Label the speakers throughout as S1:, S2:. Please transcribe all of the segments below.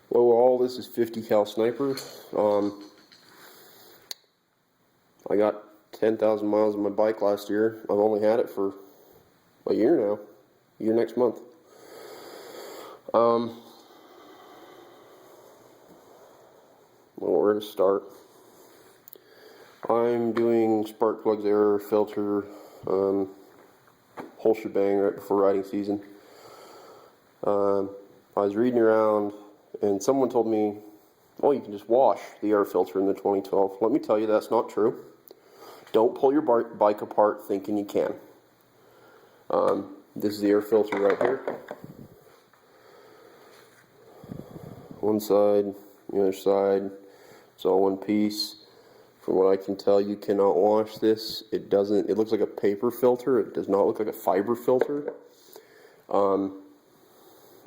S1: Well, all this is 50 cal sniper. I got 10,000 miles on my bike last year. I've only had it for a year now. A year next month. Well, where to start? I'm doing spark plugs, air filter, whole shebang right before riding season. I was reading around and someone told me, oh, you can just wash the air filter in the 2012. Let me tell you, that's not true. Don't pull your bike apart thinking you can. This is the air filter right here. One side, the other side, it's all one piece. From what I can tell, you cannot wash this. It looks like a paper filter. It does not look like a fiber filter.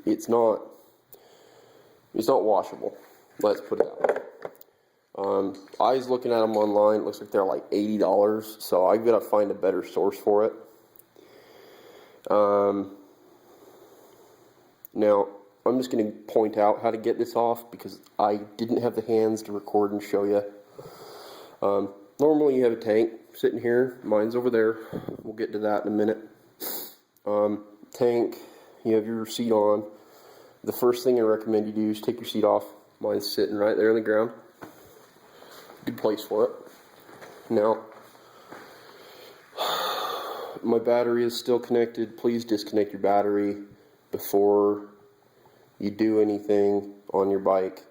S1: It's not washable. Let's put it that way. I was looking at them online. It looks like they're like $80, so I've got to find a better source for it. Now, I'm just going to point out how to get this off because I didn't have the hands to record and show you. Normally you have a tank sitting here. Mine's over there. We'll get to that in a minute. Tank, you have your seat on. The first thing I recommend you do is take your seat off. Mine's sitting right there on the ground. Good place for it. Now, my battery is still connected. Please disconnect your battery before you do anything on your bike.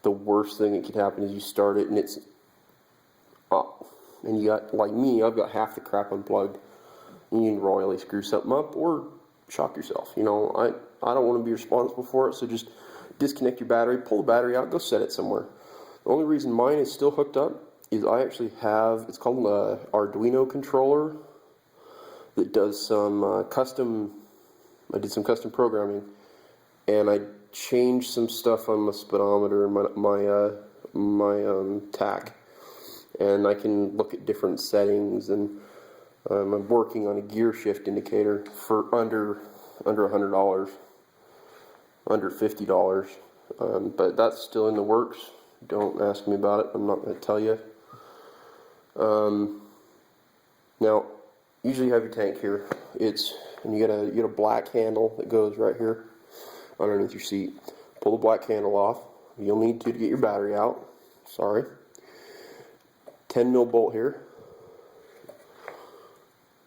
S1: The worst thing that could happen is you start it and it's up. And you got, like me, I've got half the crap unplugged. And you can royally screw something up or shock yourself. You know, I don't want to be responsible for it, so just disconnect your battery, pull the battery out, go set it somewhere. The only reason mine is still hooked up is I actually have, it's called an Arduino controller that does some I did some custom programming, and I changed some stuff on my speedometer and my tack, and I can look at different settings, and I'm working on a gear shift indicator for under $100, under $50, but that's still in the works. Don't ask me about it. I'm not going to tell you. Now, usually you have your tank here. And you get a black handle that goes right here underneath your seat. Pull the black handle off. You'll need to get your battery out. Sorry. 10 mil bolt here.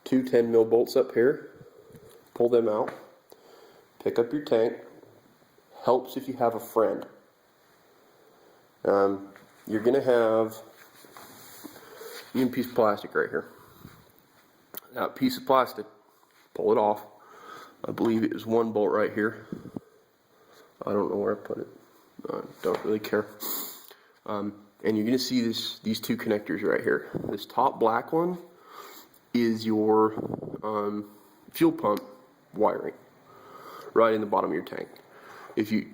S1: Two 10 mil bolts up here. Pull them out. Pick up your tank. Helps if you have a friend. You're going to have a piece of plastic right here. That piece of plastic, pull it off. I believe it is one bolt right here. I don't know where I put it. Don't really care. And you're going to see these two connectors right here. This top black one is your fuel pump wiring, right in the bottom of your tank. If you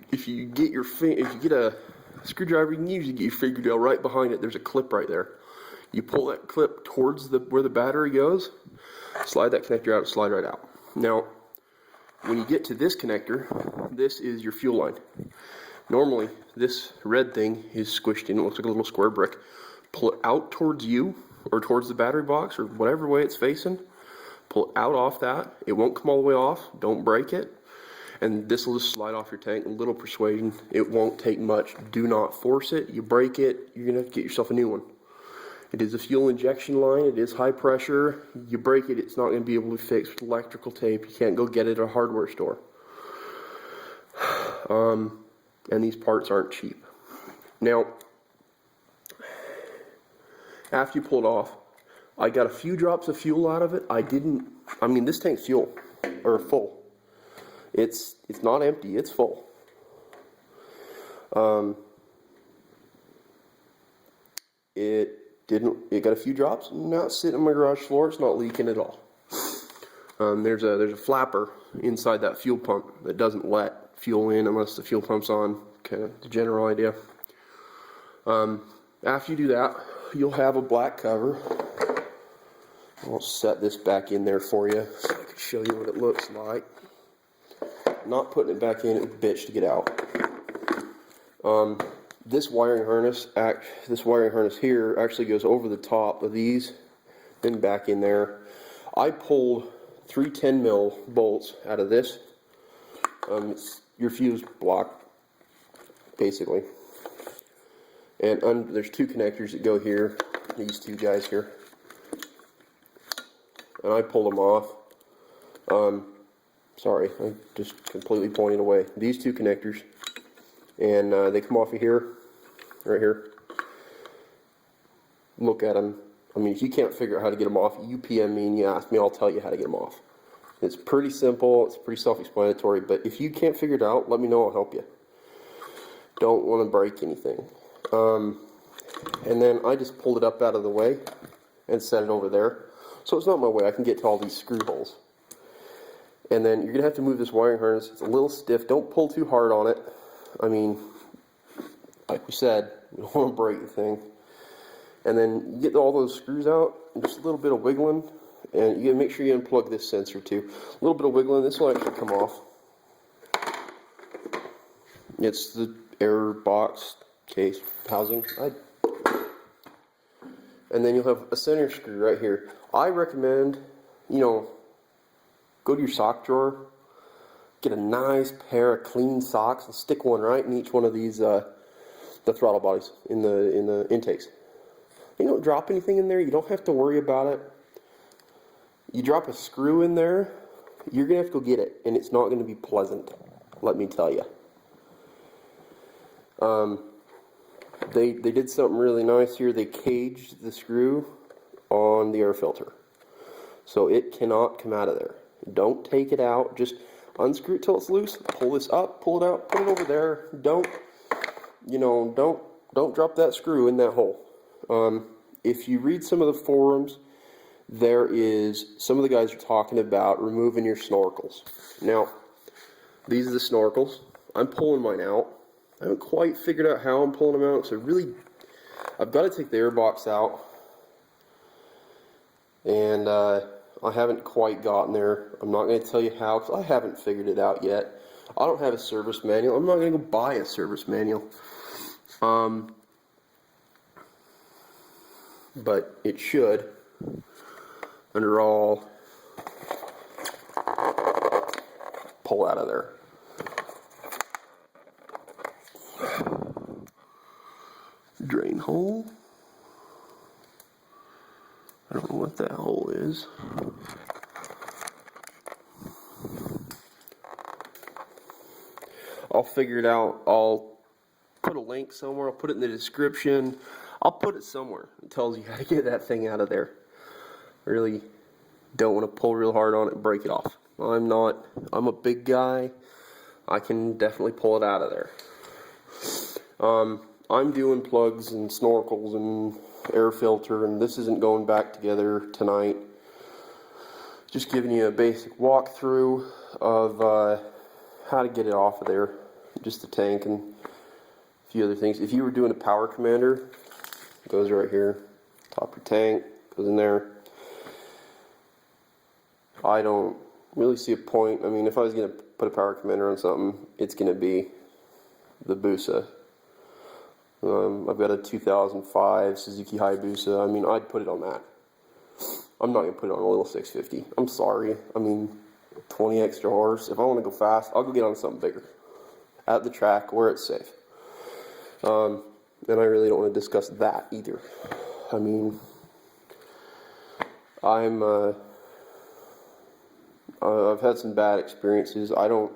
S1: get a screwdriver, you can usually get your fingernail right behind it. There's a clip right there. You pull that clip towards where the battery goes, slide that connector out, slide right out. Now, when you get to this connector, this is your fuel line. Normally, this red thing is squished in. It looks like a little square brick. Pull it out towards you, or towards the battery box, or whatever way it's facing. Pull it out off that. It won't come all the way off. Don't break it. And this will just slide off your tank. A little persuasion. It won't take much. Do not force it. You break it, you're going to have to get yourself a new one. It is a fuel injection line. It is high pressure. You break it, it's not going to be able to be fixed with electrical tape. You can't go get it at a hardware store. And these parts aren't cheap. Now, after you pull it off, I got a few drops of fuel out of it. This tank's full. It's not empty, it's full. It got a few drops, and now it's sitting on my garage floor. It's not leaking at all. There's a flapper inside that fuel pump that doesn't let fuel in unless the fuel pump's on. Kind of the general idea. After you do that, you'll have a black cover. I'll set this back in there for you so I can show you what it looks like. Not putting it back in, it would bitch to get out. This wiring harness here actually goes over the top of these and back in there. I pulled 3 10mm bolts out of this. It's your fuse block, basically. And there's 2 connectors that go here, these 2 guys here. And I pulled them off. Sorry, I'm just completely pointing away. These 2 connectors. And they come off of here, right here. Look at them. I mean, if you can't figure out how to get them off, you PM me and you ask me, I'll tell you how to get them off. It's pretty simple, it's pretty self-explanatory, but if you can't figure it out, let me know, I'll help you. Don't want to break anything. And then I just pulled it up out of the way and set it over there. So it's not my way, I can get to all these screw holes. And then you're going to have to move this wiring harness. It's a little stiff, don't pull too hard on it. I mean, like we said, you don't want to break the thing. And then you get all those screws out, and just a little bit of wiggling, and you gotta make sure you unplug this sensor too. A little bit of wiggling, this will actually come off. It's the airbox case housing. And then you'll have a center screw right here. I recommend, go to your sock drawer, get a nice pair of clean socks, and stick one right in each one of these, the throttle bodies in the intakes. You don't drop anything in there, you don't have to worry about it. You drop a screw in there, you're going to have to go get it, and it's not going to be pleasant, let me tell you. They did something really nice here. They caged the screw on the air filter, so it cannot come out of there. Don't take it out, just unscrew it till it's loose, pull this up, pull it out, put it over there. Don't drop that screw in that hole. If you read some of the forums, some of the guys are talking about removing your snorkels. Now, these are the snorkels. I'm pulling mine out. I haven't quite figured out how I'm pulling them out, so I've got to take the airbox out. And I haven't quite gotten there. I'm not going to tell you how, because I haven't figured it out yet. I don't have a service manual. I'm not going to go buy a service manual. But it should, under all, pull out of there. Drain hole. I don't know what that hole is. I'll figure it out. I'll put a link somewhere. I'll put it in the description. I'll put it somewhere. It tells you how to get that thing out of there. Really don't want to pull real hard on it and break it off. I'm a big guy. I can definitely pull it out of there. I'm doing plugs and snorkels and air filter, and this isn't going back together tonight. Just giving you a basic walkthrough of how to get it off of there. Just the tank and a few other things. If you were doing a power commander, it goes right here. Top of your tank, goes in there. I don't really see a point. I mean, if I was going to put a power commander on something, it's going to be the Busa. I've got a 2005 Suzuki Hayabusa. I mean, I'd put it on that. I'm not going to put it on a little 650. I'm sorry. I mean, 20 extra horse. If I want to go fast, I'll go get on something bigger. At the track where it's safe. And I really don't want to discuss that either. I mean, I've had some bad experiences. I don't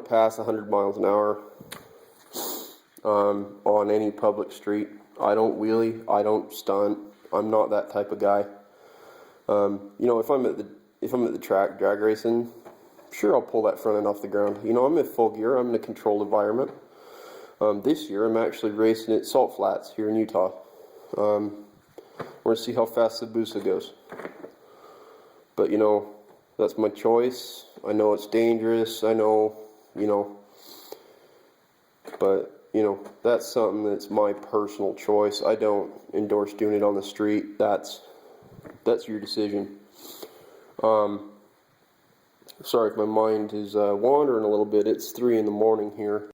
S1: pass 100 miles an hour on any public street. I don't wheelie. I don't stunt. I'm not that type of guy. If I'm at the track drag racing, sure, I'll pull that front end off the ground. I'm in full gear. I'm in a controlled environment. This year, I'm actually racing at Salt Flats here in Utah. We're going to see how fast the Busa goes. But, that's my choice. I know it's dangerous. I know, but, that's something that's my personal choice. I don't endorse doing it on the street. That's your decision. Sorry if my mind is wandering a little bit. It's 3 in the morning here.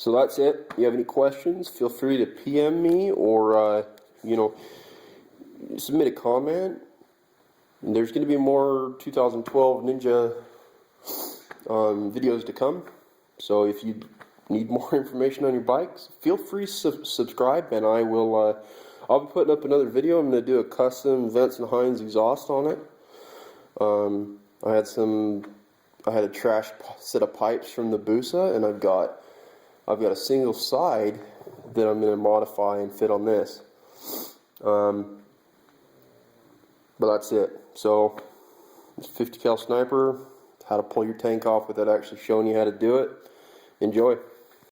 S1: So that's it. If you have any questions, feel free to PM me or, submit a comment. And there's going to be more 2012 Ninja videos to come. So if you need more information on your bikes, feel free to subscribe, and I will. I'll be putting up another video. I'm going to do a custom Vents and Hines exhaust on it. I had a trash set of pipes from the Busa, and I've got a single side that I'm going to modify and fit on this. But that's it. So, it's 50 cal sniper, how to pull your tank off without actually showing you how to do it. Enjoy.